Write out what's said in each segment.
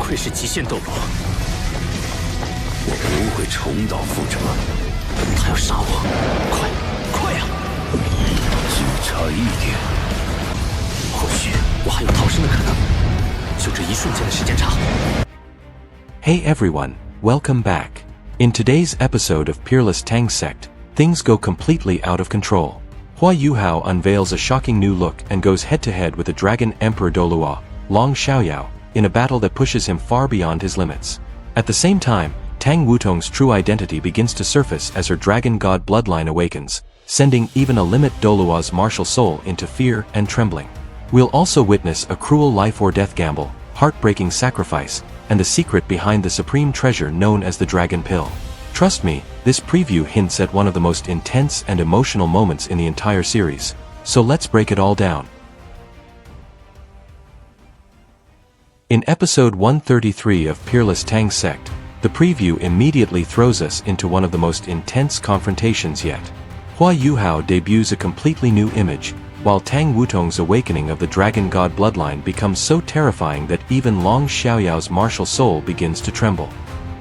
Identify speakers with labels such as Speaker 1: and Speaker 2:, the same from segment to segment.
Speaker 1: 愧是极限斗罗。
Speaker 2: 我不会重蹈覆辙。
Speaker 1: 他要杀我，快呀！
Speaker 2: 只差一点。
Speaker 1: 或许我还有逃生的可能，就这一瞬间的时间差。
Speaker 3: Hey everyone, welcome back. In today's episode of Peerless Tang Sect, things go completely out of control. Huo Yuhao unveils a shocking new look and goes head-to-head with the Dragon Emperor Douluo, Xiaoyao, in a battle that pushes him far beyond his limits. At the same time, Tang Wutong's true identity begins to surface as her Dragon God bloodline awakens, sending even a Limit Douluo's martial soul into fear and trembling. We'll also witness a cruel life-or-death gamble, heartbreaking sacrifice, and the secret behind the supreme treasure known as the Dragon Pill. Trust me, this preview hints at one of the most intense and emotional moments in the entire series. So let's break it all down. In episode 133 of Peerless Tang Sect, the preview immediately throws us into one of the most intense confrontations yet. Huo Yuhao debuts a completely new image, while Tang Wutong's awakening of the Dragon God bloodline becomes so terrifying that even Xiaoyao's martial soul begins to tremble.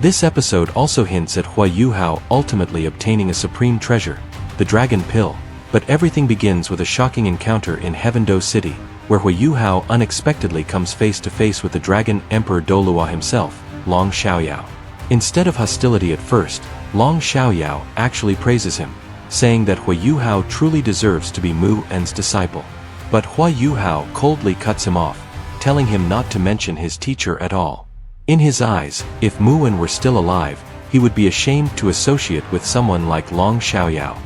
Speaker 3: This episode also hints at Huo Yuhao ultimately obtaining a supreme treasure, the Dragon Pill, but everything begins with a shocking encounter in Heaven-Do City, where Huo Yuhao unexpectedly comes face to face with the Dragon Emperor Douluo himself, Xiaoyao. Instead of hostility at first, Xiaoyao actually praises him, saying that Huo Yuhao truly deserves to be Mu En's disciple. But Huo Yuhao coldly cuts him off, telling him not to mention his teacher at all. In his eyes, if Mu En were still alive, he would be ashamed to associate with someone like Xiaoyao.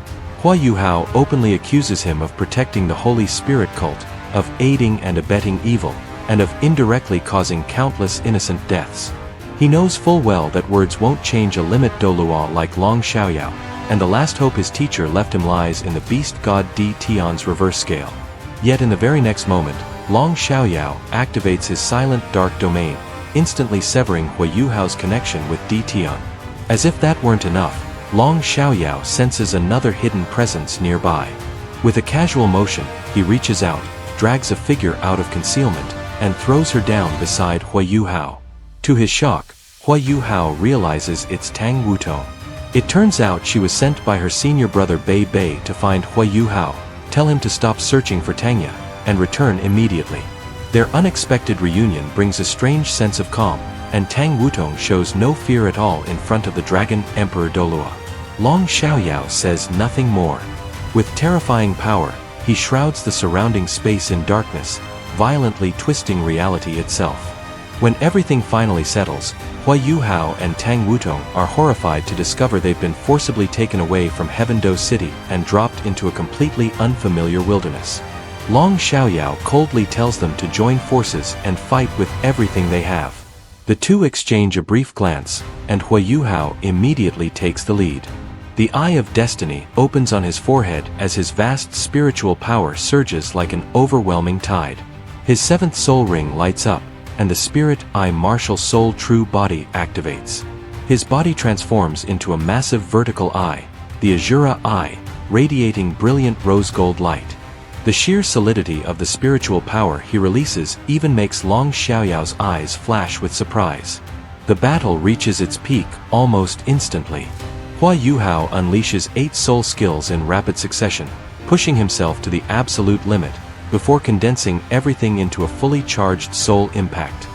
Speaker 3: Huo Yuhao openly accuses him of protecting the Holy Spirit cult, of aiding and abetting evil, and of indirectly causing countless innocent deaths. He knows full well that words won't change a Limit Douluo like Xiaoyao, and the last hope his teacher left him lies in the beast god D Tion's reverse scale. Yet in the very next moment, Xiaoyao activates his silent dark domain, instantly severing Huo Yuhao's connection with D Tion. As if that weren't enough, Xiaoyao senses another hidden presence nearby. With a casual motion, he reaches out, drags a figure out of concealment, and throws her down beside Huo Yuhao. To his shock, Huo Yuhao realizes it's Tang Wutong. It turns out she was sent by her senior brother Bei Bei to find Huo Yuhao, tell him to stop searching for Tangya, and return immediately. Their unexpected reunion brings a strange sense of calm, and Tang Wutong shows no fear at all in front of the Dragon Emperor Douluo. Xiaoyao says nothing more. With terrifying power, he shrouds the surrounding space in darkness, violently twisting reality itself. When everything finally settles, Huo Yuhao and Tang Wutong are horrified to discover they've been forcibly taken away from Heaven-Do City and dropped into a completely unfamiliar wilderness. Xiaoyao coldly tells them to join forces and fight with everything they have. The two exchange a brief glance, and Huo Yuhao immediately takes the lead. The Eye of Destiny opens on his forehead as his vast spiritual power surges like an overwhelming tide. His seventh soul ring lights up, and the Spirit Eye martial soul true body activates. His body transforms into a massive vertical eye, the Azura Eye, radiating brilliant rose gold light. The sheer solidity of the spiritual power he releases even makes Xiaoyao's eyes flash with surprise. The battle reaches its peak almost instantly. Huo Yuhao unleashes 8 soul skills in rapid succession, pushing himself to the absolute limit, before condensing everything into a fully charged soul impact.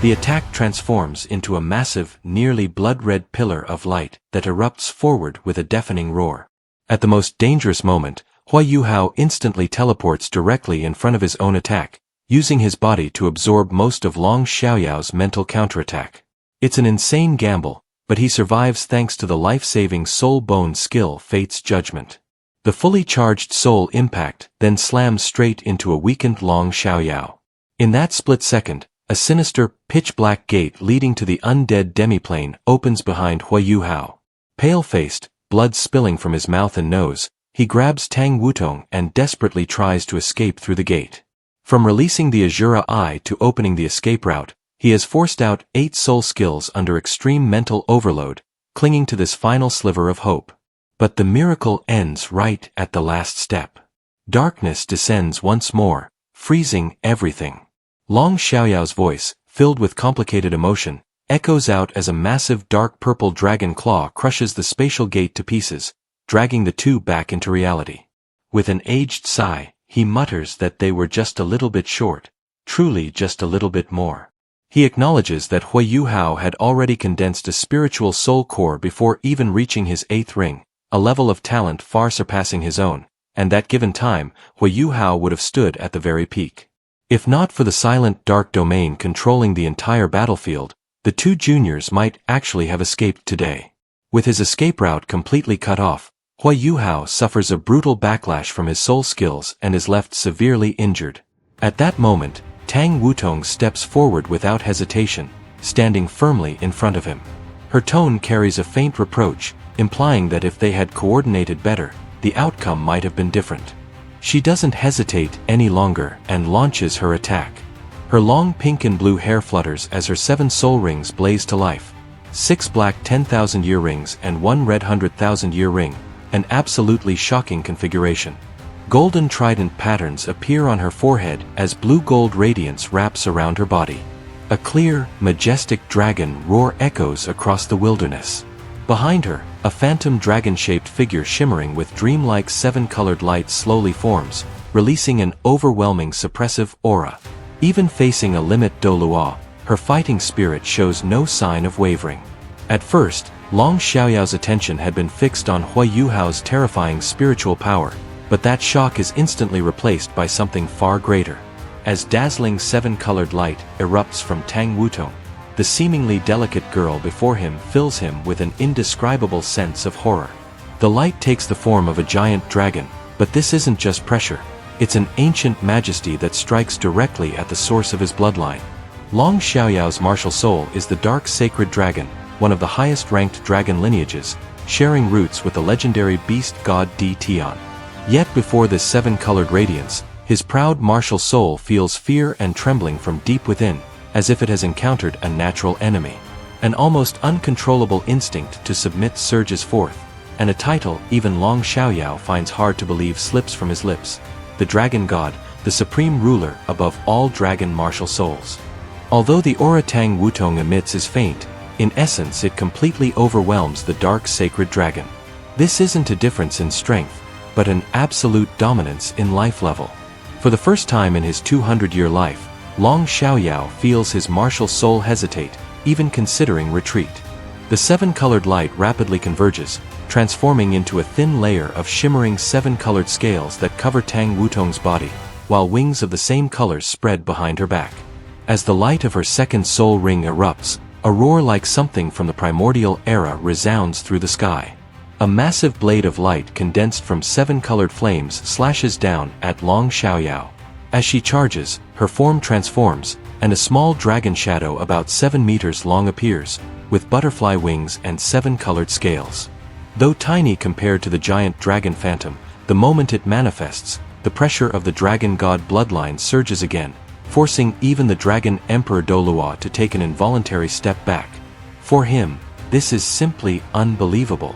Speaker 3: The attack transforms into a massive, nearly blood-red pillar of light that erupts forward with a deafening roar. At the most dangerous moment, Huo Yuhao instantly teleports directly in front of his own attack, using his body to absorb most of Xiaoyao's mental counterattack. It's an insane gamble, but he survives thanks to the life-saving soul bone skill Fate's Judgment. The fully charged soul impact then slams straight into a weakened Xiaoyao. In that split second, a sinister, pitch-black gate leading to the undead demiplane opens behind Huo Yuhao. Pale-faced, blood spilling from his mouth and nose, he grabs Tang Wutong and desperately tries to escape through the gate. From releasing the Azura Eye to opening the escape route, he has forced out 8 soul skills under extreme mental overload, clinging to this final sliver of hope. But the miracle ends right at the last step. Darkness descends once more, freezing everything. Xiaoyao's voice, filled with complicated emotion, echoes out as a massive dark purple dragon claw crushes the spatial gate to pieces, dragging the two back into reality. With an aged sigh, he mutters that they were just a little bit short, truly just a little bit more. He acknowledges that Huo Yuhao had already condensed a spiritual soul core before even reaching his 8th ring, a level of talent far surpassing his own, and that given time, Huo Yuhao would have stood at the very peak. If not for the silent dark domain controlling the entire battlefield, the two juniors might actually have escaped today. With his escape route completely cut off, Huo Yuhao suffers a brutal backlash from his soul skills and is left severely injured. At that moment, Tang Wutong steps forward without hesitation, standing firmly in front of him. Her tone carries a faint reproach, implying that if they had coordinated better, the outcome might have been different. She doesn't hesitate any longer and launches her attack. Her long pink and blue hair flutters as her 7 soul rings blaze to life. 6 black 10,000-year rings and 1 red 100,000-year ring, an absolutely shocking configuration. Golden trident patterns appear on her forehead as blue-gold radiance wraps around her body. A clear, majestic dragon roar echoes across the wilderness. Behind her, a phantom dragon-shaped figure shimmering with dreamlike 7-colored light slowly forms, releasing an overwhelming suppressive aura. Even facing a Limit Douluo, her fighting spirit shows no sign of wavering. At first, Long Xiaoyao's attention had been fixed on Huo Yuhao's terrifying spiritual power, but that shock is instantly replaced by something far greater. As dazzling 7-colored light erupts from Tang Wutong, the seemingly delicate girl before him fills him with an indescribable sense of horror. The light takes the form of a giant dragon, but this isn't just pressure. It's an ancient majesty that strikes directly at the source of his bloodline. Long Xiaoyao's martial soul is the dark sacred dragon, one of the highest-ranked dragon lineages, sharing roots with the legendary beast god Di Tian. Yet before this 7-colored radiance, his proud martial soul feels fear and trembling from deep within, as if it has encountered a natural enemy. An almost uncontrollable instinct to submit surges forth, and a title even Long Xiaoyao finds hard to believe slips from his lips: the Dragon God, the supreme ruler above all dragon martial souls. Although the aura Tang Wutong emits is faint, in essence it completely overwhelms the dark sacred dragon. This isn't a difference in strength, but an absolute dominance in life level. For the first time in his 200-year life, Long Xiaoyao feels his martial soul hesitate, even considering retreat. The 7-colored light rapidly converges, transforming into a thin layer of shimmering 7-colored scales that cover Tang Wutong's body, while wings of the same colors spread behind her back. As the light of her 2nd soul ring erupts, a roar like something from the primordial era resounds through the sky. A massive blade of light condensed from 7-colored flames slashes down at Long Xiaoyao. As she charges, her form transforms, and a small dragon shadow about 7 meters long appears, with butterfly wings and 7-colored scales. Though tiny compared to the giant dragon phantom, the moment it manifests, the pressure of the Dragon God bloodline surges again, forcing even the Dragon Emperor Douluo to take an involuntary step back. For him, this is simply unbelievable.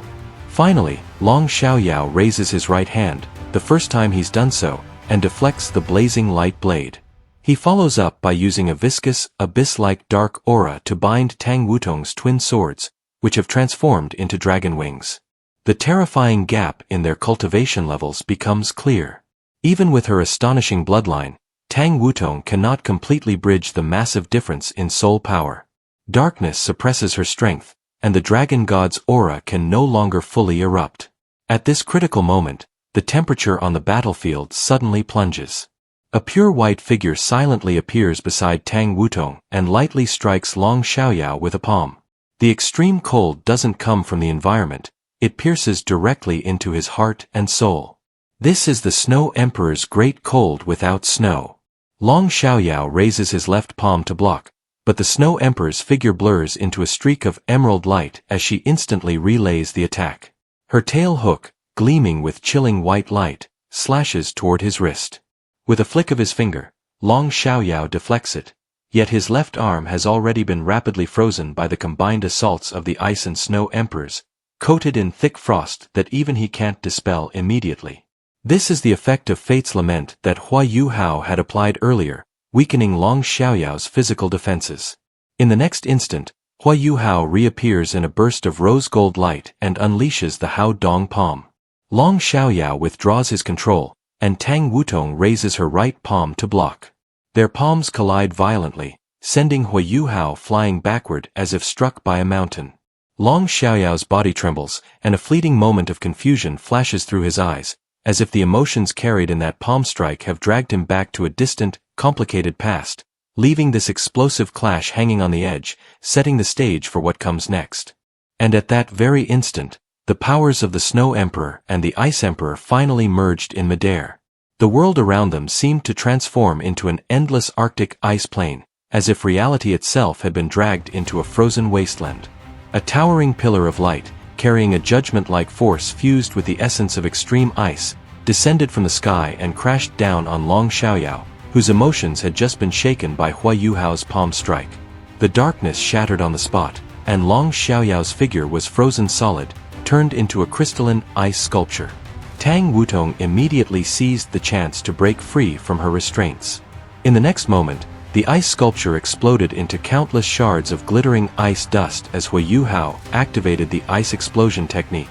Speaker 3: Finally, Long Xiaoyao raises his right hand, the first time he's done so, and deflects the blazing light blade. He follows up by using a viscous, abyss-like dark aura to bind Tang Wutong's twin swords, which have transformed into dragon wings. The terrifying gap in their cultivation levels becomes clear. Even with her astonishing bloodline, Tang Wutong cannot completely bridge the massive difference in soul power. Darkness suppresses her strength, and the Dragon God's aura can no longer fully erupt. At this critical moment, the temperature on the battlefield suddenly plunges. A pure white figure silently appears beside Tang Wutong and lightly strikes Long Xiaoyao with a palm. The extreme cold doesn't come from the environment, it pierces directly into his heart and soul. This is the Snow Emperor's great cold without snow. Long Xiaoyao raises his left palm to block, but the Snow Emperor's figure blurs into a streak of emerald light as she instantly relays the attack. Her tail hook, gleaming with chilling white light, slashes toward his wrist. With a flick of his finger, Long Xiaoyao deflects it, yet his left arm has already been rapidly frozen by the combined assaults of the Ice and Snow Emperors, coated in thick frost that even he can't dispel immediately. This is the effect of Fate's Lament that Huo Yuhao had applied earlier, weakening Long Xiaoyao's physical defenses. In the next instant, Huo Yuhao reappears in a burst of rose-gold light and unleashes the Hao Dong palm. Long Xiaoyao withdraws his control, and Tang Wutong raises her right palm to block. Their palms collide violently, sending Huo Yuhao flying backward as if struck by a mountain. Long Xiaoyao's body trembles, and a fleeting moment of confusion flashes through his eyes, as if the emotions carried in that palm strike have dragged him back to a distant, complicated past, leaving this explosive clash hanging on the edge, setting the stage for what comes next. And at that very instant, the powers of the Snow Emperor and the Ice Emperor finally merged in midair. The world around them seemed to transform into an endless Arctic ice plain, as if reality itself had been dragged into a frozen wasteland. A towering pillar of light, carrying a judgment-like force fused with the essence of extreme ice, descended from the sky and crashed down on Long Xiaoyao, whose emotions had just been shaken by Huo Yuhao's palm strike. The darkness shattered on the spot, and Long Xiaoyao's figure was frozen solid, turned into a crystalline ice sculpture. Tang Wutong immediately seized the chance to break free from her restraints. In the next moment, the ice sculpture exploded into countless shards of glittering ice dust as Huo Yuhao activated the ice explosion technique.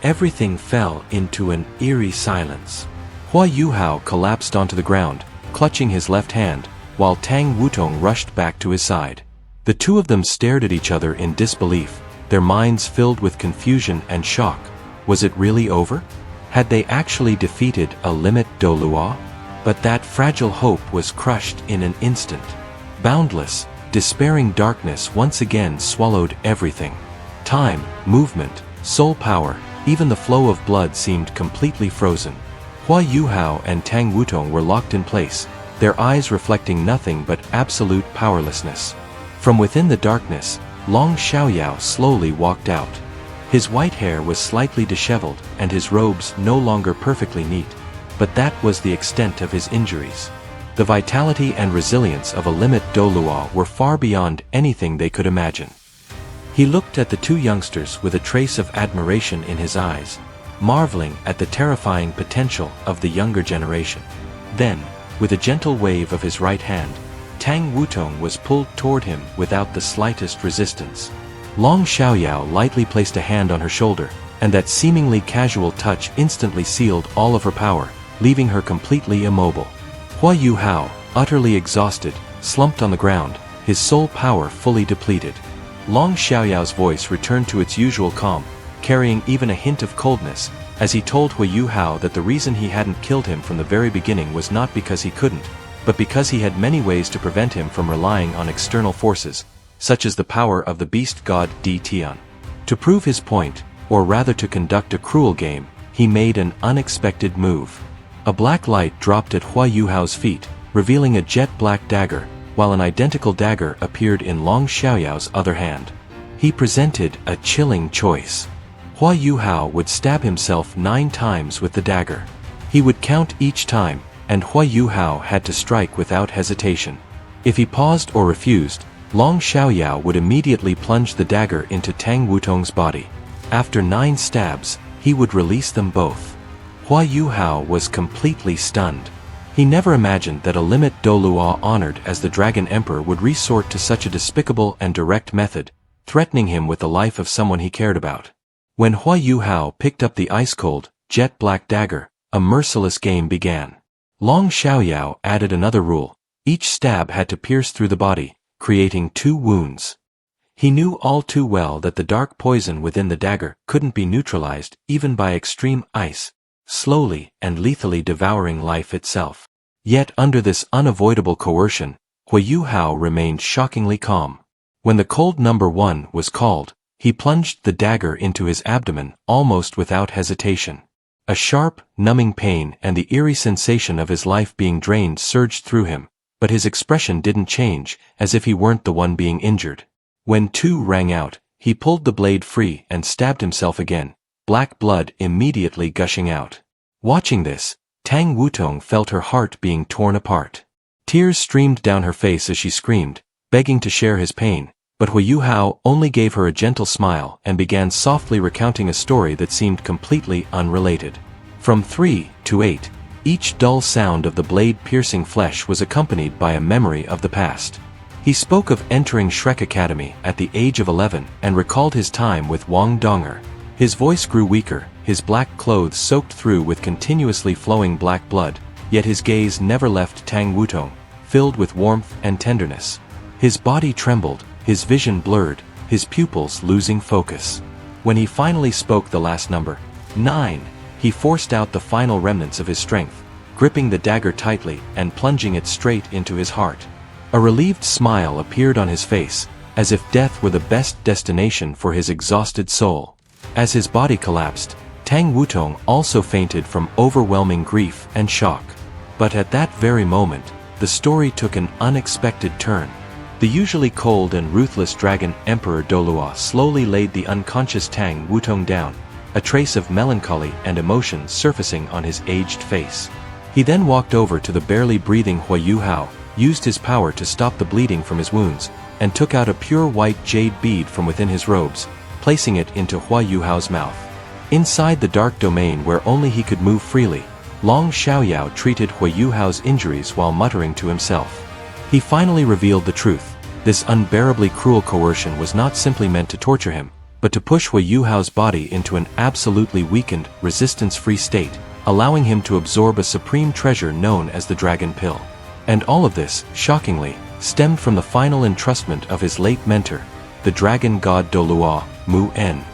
Speaker 3: Everything fell into an eerie silence. Huo Yuhao collapsed onto the ground, clutching his left hand, while Tang Wutong rushed back to his side. The two of them stared at each other in disbelief, their minds filled with confusion and shock. Was it really over? Had they actually defeated a Limit Douluo? But that fragile hope was crushed in an instant. Boundless, despairing darkness once again swallowed everything. Time, movement, soul power, even the flow of blood seemed completely frozen. Huo Yuhao and Tang Wutong were locked in place, their eyes reflecting nothing but absolute powerlessness. From within the darkness, Long Xiaoyao slowly walked out. His white hair was slightly disheveled and his robes no longer perfectly neat, but that was the extent of his injuries. The vitality and resilience of a Limit Douluo were far beyond anything they could imagine. He looked at the two youngsters with a trace of admiration in his eyes, marveling at the terrifying potential of the younger generation. Then, with a gentle wave of his right hand, Tang Wutong was pulled toward him without the slightest resistance. Long Xiaoyao lightly placed a hand on her shoulder, and that seemingly casual touch instantly sealed all of her power, leaving her completely immobile. Huo Yuhao, utterly exhausted, slumped on the ground, his soul power fully depleted. Long Xiaoyao's voice returned to its usual calm, carrying even a hint of coldness, as he told Huo Yuhao that the reason he hadn't killed him from the very beginning was not because he couldn't, but because he had many ways to prevent him from relying on external forces, such as the power of the beast god Di Tian. To prove his point, or rather to conduct a cruel game, he made an unexpected move. A black light dropped at Huo Yuhao's feet, revealing a jet-black dagger, while an identical dagger appeared in Long Xiaoyao's other hand. He presented a chilling choice. Huo Yuhao would stab himself 9 times with the dagger. He would count each time, and Huo Yuhao had to strike without hesitation. If he paused or refused, Long Xiaoyao would immediately plunge the dagger into Tang Wutong's body. After 9 stabs, he would release them both. Huo Yuhao was completely stunned. He never imagined that a Limit Douluo honored as the Dragon Emperor would resort to such a despicable and direct method, threatening him with the life of someone he cared about. When Huo Yuhao picked up the ice-cold, jet-black dagger, a merciless game began. Long Xiaoyao added another rule: each stab had to pierce through the body, creating 2 wounds. He knew all too well that the dark poison within the dagger couldn't be neutralized even by extreme ice, slowly and lethally devouring life itself. Yet under this unavoidable coercion, Huo Yuhao remained shockingly calm. When the cold number 1 was called, he plunged the dagger into his abdomen almost without hesitation. A sharp, numbing pain and the eerie sensation of his life being drained surged through him, but his expression didn't change, as if he weren't the one being injured. When 2 rang out, he pulled the blade free and stabbed himself again, black blood immediately gushing out. Watching this, Tang Wutong felt her heart being torn apart. Tears streamed down her face as she screamed, begging to share his pain, but Huo Yuhao only gave her a gentle smile and began softly recounting a story that seemed completely unrelated. From 3 to 8, Each dull sound of the blade piercing flesh was accompanied by a memory of the past. He spoke of entering Shrek Academy at the age of 11 and recalled his time with Wang Donger. His voice grew weaker, his black clothes soaked through with continuously flowing black blood, yet his gaze never left Tang Wutong, filled with warmth and tenderness. His body trembled, his vision blurred, his pupils losing focus. When he finally spoke the last number, 9, he forced out the final remnants of his strength, gripping the dagger tightly and plunging it straight into his heart. A relieved smile appeared on his face, as if death were the best destination for his exhausted soul. As his body collapsed, Tang Wutong also fainted from overwhelming grief and shock. But at that very moment, the story took an unexpected turn. The usually cold and ruthless Dragon Emperor Douluo slowly laid the unconscious Tang Wutong down, a trace of melancholy and emotion surfacing on his aged face. He then walked over to the barely breathing Huo Yuhao, used his power to stop the bleeding from his wounds, and took out a pure white jade bead from within his robes, placing it into Huo Yuhao's mouth. Inside the dark domain where only he could move freely, Long Xiaoyao treated Huo Yuhao's injuries while muttering to himself. He finally revealed the truth. This unbearably cruel coercion was not simply meant to torture him, but to push Huo Yuhao's body into an absolutely weakened, resistance-free state, allowing him to absorb a supreme treasure known as the Dragon Pill. And all of this, shockingly, stemmed from the final entrustment of his late mentor, the Dragon God Douluo, Mu-En.